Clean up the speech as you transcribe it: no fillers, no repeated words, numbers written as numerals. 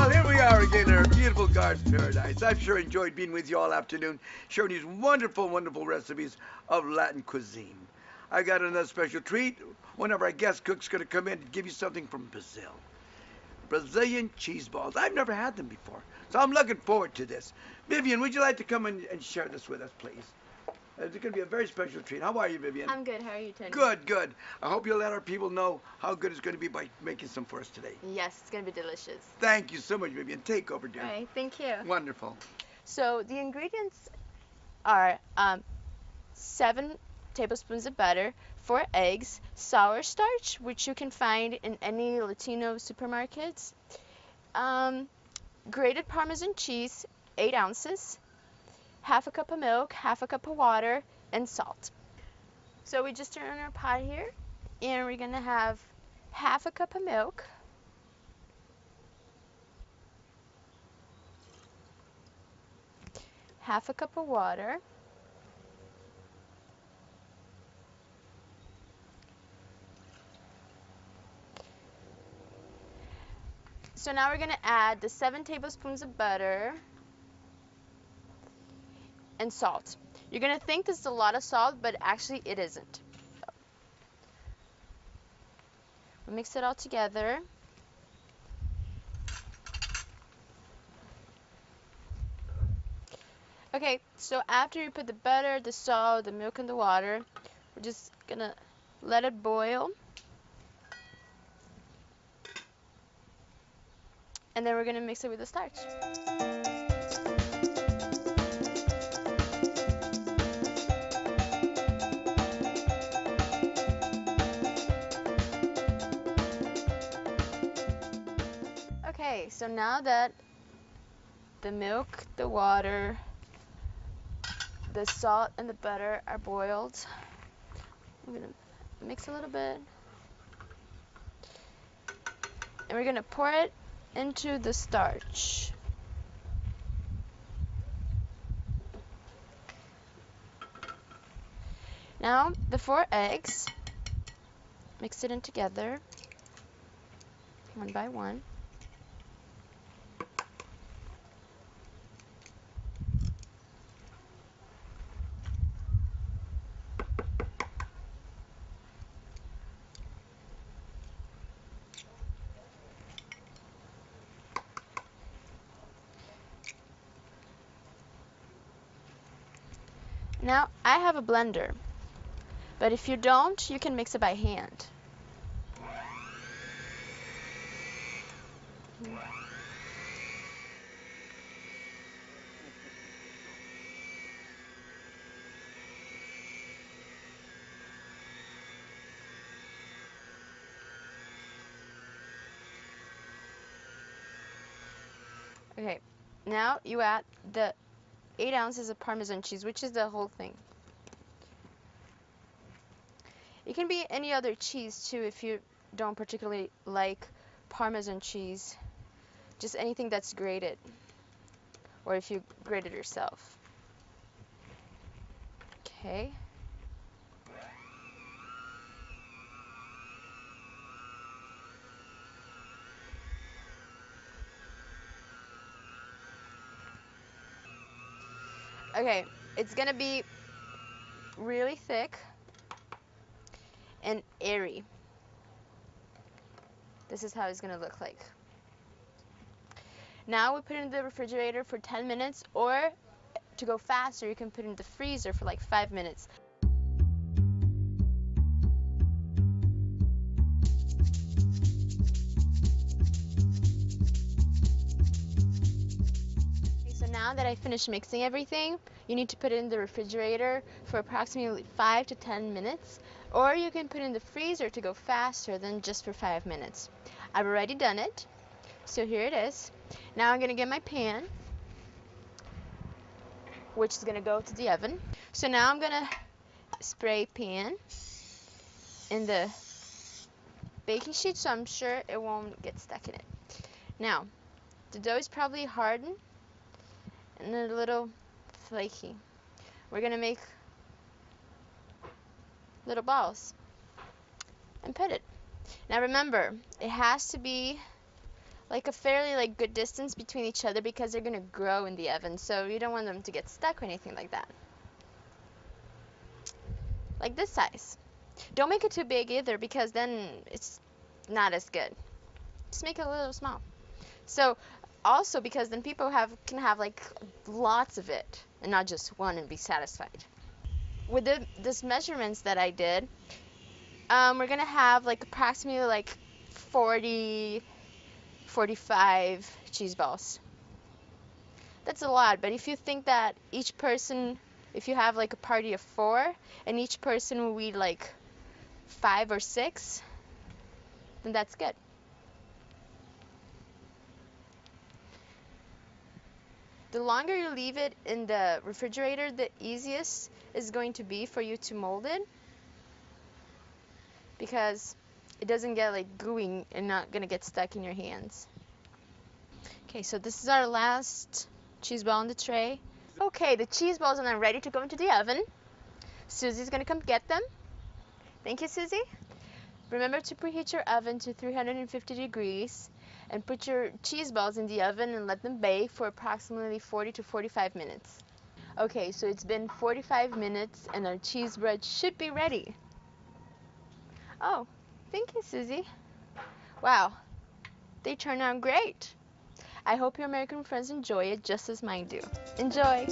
Well, here we are again in our beautiful garden paradise. I've sure enjoyed being with you all afternoon, sharing these wonderful, wonderful recipes of Latin cuisine. I got another special treat. One of our guest cooks going to come in and give you something from Brazil. Brazilian cheese balls. I've never had them before, so I'm looking forward to this. Vivian, would you like to come in and share this with us, please? It's going to be a very special treat. How are you, Vivian? I'm good. How are you, Tony? Good, good. I hope you'll let our people know how good it's going to be by making some for us today. Yes, it's going to be delicious. Thank you so much, Vivian. Take over, dear. All right, thank you. Wonderful. So the ingredients are 7 tablespoons of butter, 4 eggs, sour starch, which you can find in any Latino supermarkets, grated Parmesan cheese, 8 ounces, half a cup of milk, half a cup of water, and salt. So we just turn on our pot here, and we're going to have half a cup of milk, half a cup of water, so now we're going to add the 7 tablespoons of butter and salt. You're going to think this is a lot of salt, but actually it isn't. We'll mix it all together. Okay, so after you put the butter, the salt, the milk, and the water, we're just going to let it boil. And then we're going to mix it with the starch. Okay, so now that the milk, the water, the salt, and the butter are boiled, I'm going to mix a little bit. And we're going to pour it into the starch. Now, the 4 eggs, mix it in together, one by one. Now, I have a blender, but if you don't, you can mix it by hand. Okay, now you add the 8 ounces of Parmesan cheese, which is the whole thing. It can be any other cheese too if you don't particularly like Parmesan cheese. Just anything that's grated, or if you grate it yourself. Okay. Okay, it's gonna be really thick and airy. This is how it's gonna look like. Now we put it in the refrigerator for 10 minutes, or to go faster, you can put it in the freezer for like 5 minutes. So now that I finished mixing everything, you need to put it in the refrigerator for approximately 5 to 10 minutes, or you can put it in the freezer to go faster than just for 5 minutes. I've already done it, so here it is. Now I'm going to get my pan, which is going to go to the oven. So now I'm going to spray pan in the baking sheet, so I'm sure it won't get stuck in it. Now, the dough is probably hardened and a little flaky. We're going to make little balls and put it. Now remember, it has to be like a fairly like good distance between each other because they're gonna grow in the oven, so you don't want them to get stuck or anything like that. Like this size. Don't make it too big either because then it's not as good. Just make it a little small. So also because then people can have like lots of it and not just one and be satisfied. With this measurements that I did, we're gonna have like approximately like 40, 45 cheese balls. That's a lot, but if you think that each person, if you have like a party of 4 and each person will eat like 5 or 6, then that's good. The longer you leave it in the refrigerator, the easiest is going to be for you to mold it because it doesn't get like gooey and not gonna get stuck in your hands. Okay, so this is our last cheese ball in the tray. Okay, the cheese balls are now ready to go into the oven. Susie's gonna come get them. Thank you, Susie. Remember to preheat your oven to 350 degrees and put your cheese balls in the oven and let them bake for approximately 40 to 45 minutes. Okay, so it's been 45 minutes and our cheese bread should be ready. Oh, thank you, Susie. Wow, they turned out great. I hope your American friends enjoy it just as mine do. Enjoy!